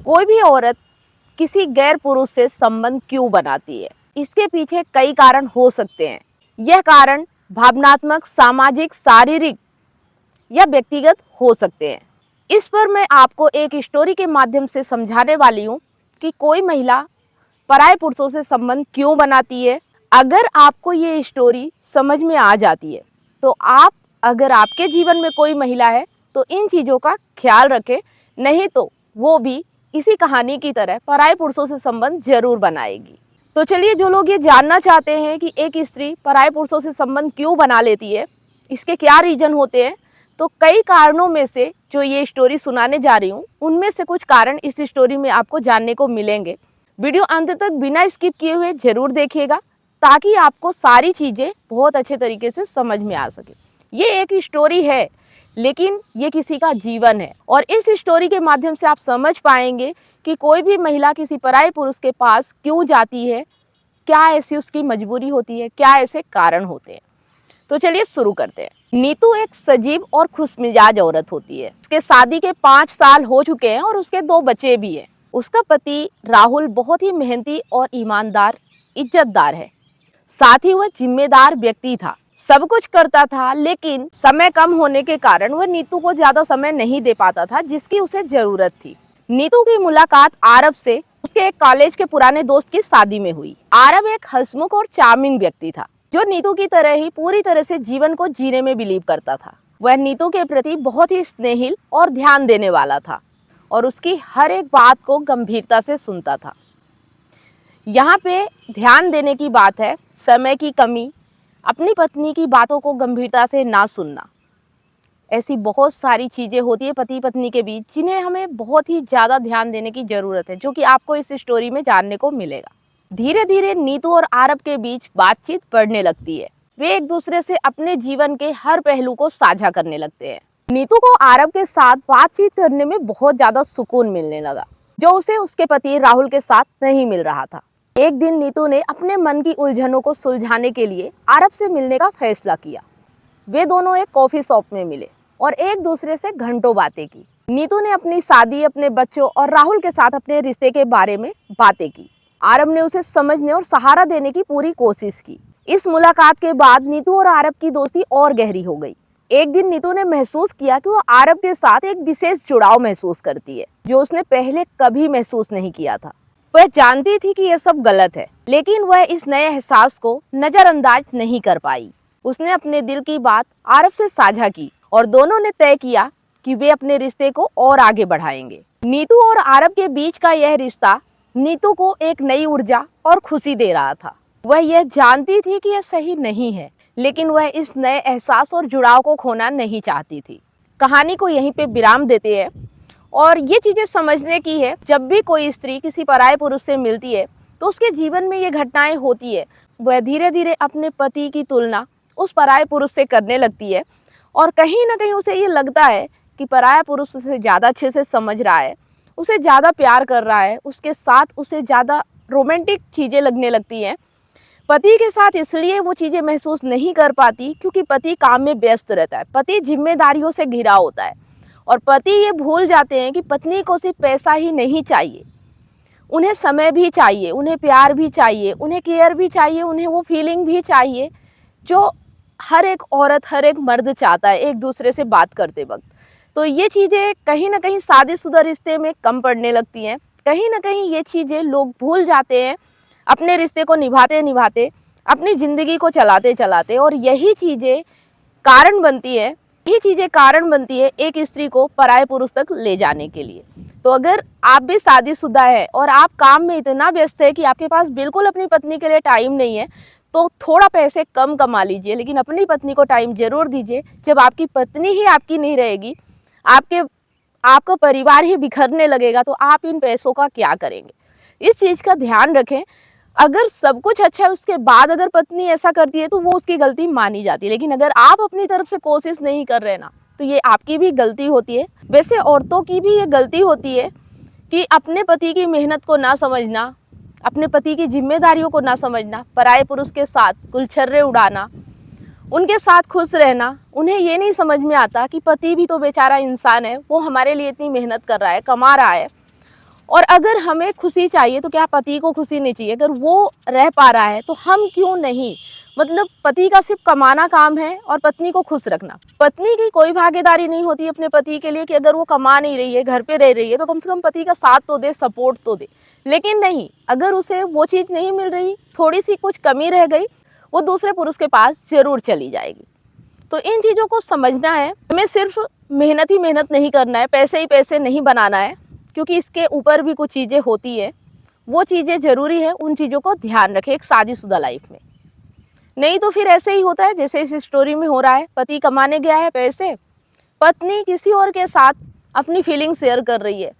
कोई भी औरत किसी गैर पुरुष से संबंध क्यों बनाती है? इसके पीछे कई कारण हो सकते हैं। यह कारण भावनात्मक, सामाजिक, शारीरिक या व्यक्तिगत हो सकते हैं। इस पर मैं आपको एक स्टोरी के माध्यम से समझाने वाली हूँ कि कोई महिला पराये पुरुषों से संबंध क्यों बनाती है। अगर आपको ये स्टोरी समझ में आ जाती है तो अगर आपके जीवन में कोई महिला है तो इन चीज़ों का ख्याल रखें, नहीं तो वो भी इसी कहानी की तरह पराये पुरुषों से संबंध जरूर बनाएगी। तो चलिए, जो लोग ये जानना चाहते हैं कि एक स्त्री पराये पुरुषों से संबंध क्यों बना लेती है, इसके क्या रीजन होते हैं, तो कई कारणों में से जो ये स्टोरी सुनाने जा रही हूँ उनमें से कुछ कारण इस स्टोरी में आपको जानने को मिलेंगे। वीडियो अंत तक बिना स्किप किए हुए जरूर देखिएगा ताकि आपको सारी चीज़ें बहुत अच्छे तरीके से समझ में आ सके। ये एक स्टोरी है लेकिन ये किसी का जीवन है और इस स्टोरी के माध्यम से आप समझ पाएंगे कि कोई भी महिला किसी पराये पुरुष के पास क्यों जाती है, क्या ऐसी उसकी मजबूरी होती है, क्या ऐसे कारण होते हैं। तो चलिए शुरू करते हैं। नीतू एक सजीव और खुशमिजाज औरत होती है। उसके शादी के 5 साल हो चुके हैं और उसके 2 बच्चे भी हैं। उसका पति राहुल बहुत ही मेहनती और ईमानदार, इज्जतदार है। साथ ही वह जिम्मेदार व्यक्ति था, सब कुछ करता था, लेकिन समय कम होने के कारण वह नीतू को ज्यादा समय नहीं दे पाता था जिसकी उसे जरूरत थी। नीतू की मुलाकात आरब से उसके एक कॉलेज के पुराने दोस्त की शादी में हुई। आरब एक हंसमुख और चार्मिंग व्यक्ति था जो नीतू की तरह ही पूरी तरह से जीवन को जीने में बिलीव करता था। वह नीतू के प्रति बहुत ही स्नेहिल और ध्यान देने वाला था और उसकी हर एक बात को गंभीरता से सुनता था। यहाँ पे ध्यान देने की बात है, समय की कमी, अपनी पत्नी की बातों को गंभीरता से ना सुनना। ऐसी बहुत सारी चीज़ें होती है पति पत्नी के बीच जिन्हें हमें बहुत ही ज़्यादा ध्यान देने की ज़रूरत है, जो कि आपको इस स्टोरी में जानने को मिलेगा। धीरे धीरे नीतू और आरब के बीच बातचीत बढ़ने लगती है। वे एक दूसरे से अपने जीवन के हर पहलू को साझा करने लगते हैं। नीतू को आरब के साथ बातचीत करने में बहुत ज़्यादा सुकून मिलने लगा, जो उसे उसके पति राहुल के साथ नहीं मिल रहा था। एक दिन नीतू ने अपने मन की उलझनों को सुलझाने के लिए आरब से मिलने का फैसला किया। वे दोनों एक कॉफी शॉप में मिले और एक दूसरे से घंटों बातें की। नीतू ने अपनी शादी, अपने बच्चों और राहुल के साथ अपने रिश्ते के बारे में बातें की। आरब ने उसे समझने और सहारा देने की पूरी कोशिश की। इस मुलाकात के बाद नीतू और आरब की दोस्ती और गहरी हो गई। एक दिन नीतू ने महसूस किया कि वो आरब के साथ एक विशेष जुड़ाव महसूस करती है, जो उसने पहले कभी महसूस नहीं किया था। वह जानती थी कि यह सब गलत है, लेकिन वह इस नए एहसास को नजरअंदाज नहीं कर पाई। उसने अपने दिल की बात आरब से साझा की और दोनों ने तय किया कि वे अपने रिश्ते को और आगे बढ़ाएंगे। नीतू और आरब के बीच का यह रिश्ता नीतू को एक नई ऊर्जा और खुशी दे रहा था। वह यह जानती थी कि यह सही नहीं है, लेकिन वह इस नए एहसास और जुड़ाव को खोना नहीं चाहती थी। कहानी को यहीं पे विराम देते हैं और ये चीज़ें समझने की है, जब भी कोई स्त्री किसी पराये पुरुष से मिलती है तो उसके जीवन में ये घटनाएं होती है। वह धीरे धीरे अपने पति की तुलना उस पराये पुरुष से करने लगती है और कहीं ना कहीं उसे ये लगता है कि पराया पुरुष उसे ज़्यादा अच्छे से समझ रहा है, उसे ज़्यादा प्यार कर रहा है, उसके साथ उसे ज़्यादा रोमांटिक चीज़ें लगने लगती हैं। पति के साथ इसलिए वो चीज़ें महसूस नहीं कर पाती क्योंकि पति काम में व्यस्त रहता है, पति जिम्मेदारियों से घिरा होता है और पति ये भूल जाते हैं कि पत्नी को सिर्फ पैसा ही नहीं चाहिए, उन्हें समय भी चाहिए, उन्हें प्यार भी चाहिए, उन्हें केयर भी चाहिए, उन्हें वो फीलिंग भी चाहिए जो हर एक औरत, हर एक मर्द चाहता है एक दूसरे से बात करते वक्त। तो ये चीज़ें कहीं ना कहीं शादीशुदा रिश्ते में कम पड़ने लगती हैं। कहीं ना कहीं ये चीज़ें लोग भूल जाते हैं अपने रिश्ते को निभाते निभाते, अपनी ज़िंदगी को चलाते चलाते, और यही चीज़ें कारण बनती है एक स्त्री को पराये पुरुष तक ले जाने के लिए। तो अगर आप भी शादीशुदा है और आप काम में इतना व्यस्त है कि आपके पास बिल्कुल अपनी पत्नी के लिए टाइम नहीं है, तो थोड़ा पैसे कम कमा लीजिए, लेकिन अपनी पत्नी को टाइम जरूर दीजिए। जब आपकी पत्नी ही आपकी नहीं रहेगी, आपका परिवार ही बिखरने लगेगा, तो आप इन पैसों का क्या करेंगे? इस चीज़ का ध्यान रखें। अगर सब कुछ अच्छा है उसके बाद अगर पत्नी ऐसा करती है तो वो उसकी गलती मानी जाती है, लेकिन अगर आप अपनी तरफ से कोशिश नहीं कर रहे ना, तो ये आपकी भी गलती होती है। वैसे औरतों की भी ये गलती होती है कि अपने पति की मेहनत को ना समझना, अपने पति की जिम्मेदारियों को ना समझना, पराये पुरुष के साथ गुलछर्रे उड़ाना, उनके साथ खुश रहना। उन्हें ये नहीं समझ में आता कि पति भी तो बेचारा इंसान है, वो हमारे लिए इतनी मेहनत कर रहा है, कमा रहा है, और अगर हमें खुशी चाहिए तो क्या पति को खुशी नहीं चाहिए? अगर वो रह पा रहा है तो हम क्यों नहीं? मतलब पति का सिर्फ कमाना काम है और पत्नी को खुश रखना। पत्नी की कोई भागीदारी नहीं होती अपने पति के लिए कि अगर वो कमा नहीं रही है, घर पे रह रही है, तो कम से कम पति का साथ तो दे, सपोर्ट तो दे। लेकिन नहीं, अगर उसे वो चीज़ नहीं मिल रही, थोड़ी सी कुछ कमी रह गई, वो दूसरे पुरुष के पास ज़रूर चली जाएगी। तो इन चीज़ों को समझना है। हमें सिर्फ मेहनत ही मेहनत नहीं करना है, पैसे ही पैसे नहीं बनाना है, क्योंकि इसके ऊपर भी कुछ चीज़ें होती है। वो चीज़ें ज़रूरी है, उन चीज़ों को ध्यान रखें एक शादीशुदा लाइफ में। नहीं तो फिर ऐसे ही होता है जैसे इस स्टोरी में हो रहा है। पति कमाने गया है पैसे, पत्नी किसी और के साथ अपनी फीलिंग शेयर कर रही है,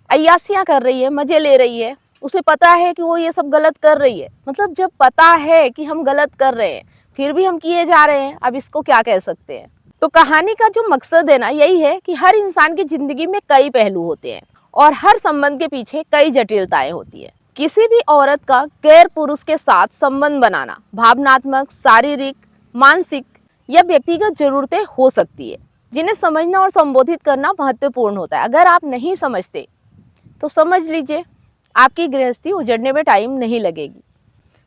अय्यासियाँ कर रही है, मज़े ले रही है। उसे पता है कि वो ये सब गलत कर रही है। मतलब जब पता है कि हम गलत कर रहे हैं फिर भी हम किए जा रहे हैं, अब इसको क्या कह सकते हैं? तो कहानी का जो मकसद है ना, यही है कि हर इंसान की ज़िंदगी में कई पहलू होते हैं और हर संबंध के पीछे कई जटिलताएं होती है। किसी भी औरत का गैर पुरुष के साथ संबंध बनाना भावनात्मक, शारीरिक, मानसिक या व्यक्तिगत जरूरतें हो सकती है, जिन्हें समझना और संबोधित करना महत्वपूर्ण होता है। अगर आप नहीं समझते तो समझ लीजिए आपकी गृहस्थी उजड़ने में टाइम नहीं लगेगी।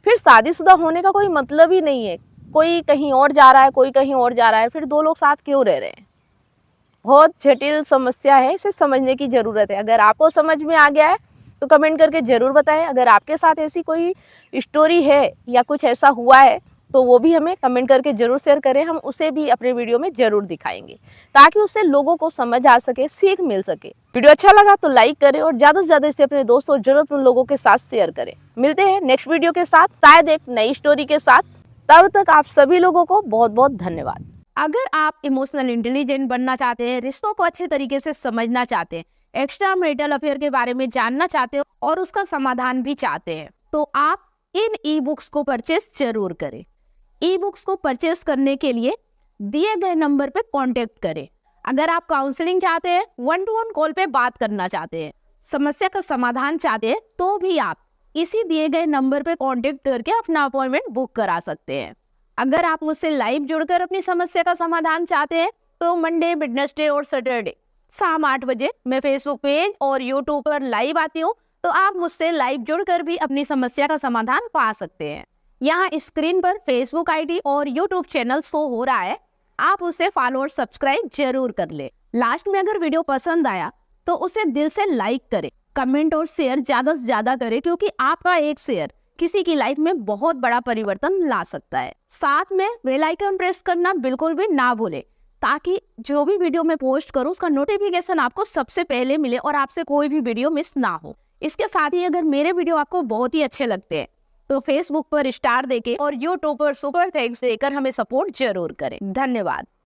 फिर शादीशुदा होने का कोई मतलब ही नहीं है। कोई कहीं और जा रहा है, कोई कहीं और जा रहा है, फिर दो लोग साथ क्यों रह रहे हैं? बहुत जटिल समस्या है, इसे समझने की ज़रूरत है। अगर आपको समझ में आ गया है तो कमेंट करके ज़रूर बताएं। अगर आपके साथ ऐसी कोई स्टोरी है या कुछ ऐसा हुआ है तो वो भी हमें कमेंट करके ज़रूर शेयर करें। हम उसे भी अपने वीडियो में ज़रूर दिखाएंगे ताकि उससे लोगों को समझ आ सके, सीख मिल सके। वीडियो अच्छा लगा तो लाइक करें और ज़्यादा से ज़्यादा इसे अपने दोस्तों और ज़रूरतमंद लोगों के साथ शेयर करें। मिलते हैं नेक्स्ट वीडियो के साथ, शायद एक नई स्टोरी के साथ। तब तक आप सभी लोगों को बहुत बहुत धन्यवाद। अगर आप इमोशनल इंटेलिजेंट बनना चाहते हैं, रिश्तों को अच्छे तरीके से समझना चाहते हैं, एक्स्ट्रा मैरिटल अफेयर के बारे में जानना चाहते हो और उसका समाधान भी चाहते हैं, तो आप इन ई बुक्स को परचेस जरूर करें। ई बुक्स को परचेस करने के लिए दिए गए नंबर पे कांटेक्ट करें। अगर आप काउंसलिंग चाहते हैं, 1-to-1 कॉल पे बात करना चाहते हैं, समस्या का समाधान चाहते हैं, तो भी आप इसी दिए गए नंबर पे कांटेक्ट करके अपना अपॉइंटमेंट बुक करा सकते हैं। अगर आप मुझसे लाइव जुड़कर अपनी समस्या का समाधान चाहते हैं तो मंडे, वेडनेसडे और सैटरडे शाम 8 बजे मैं फेसबुक पेज और यूट्यूब पर लाइव आती हूँ, तो आप मुझसे लाइव जुड़कर भी अपनी समस्या का समाधान पा सकते हैं। यहाँ स्क्रीन पर फेसबुक आईडी और यूट्यूब चैनल शो हो रहा है, आप उसे फॉलो और सब्सक्राइब जरूर कर ले। लास्ट में अगर वीडियो पसंद आया तो उसे दिल से लाइक करें, कमेंट और शेयर ज्यादा से ज्यादा करें, क्योंकि आपका एक शेयर किसी की लाइफ में बहुत बड़ा परिवर्तन ला सकता है। साथ में बेल आइकन प्रेस करना बिल्कुल भी ना भूले, ताकि जो भी वीडियो मैं पोस्ट करूं उसका नोटिफिकेशन आपको सबसे पहले मिले और आपसे कोई भी वीडियो मिस ना हो। इसके साथ ही अगर मेरे वीडियो आपको बहुत ही अच्छे लगते हैं तो फेसबुक पर स्टार देके और यूट्यूब पर सुपर थैंक्स देकर हमें सपोर्ट जरूर करें। धन्यवाद।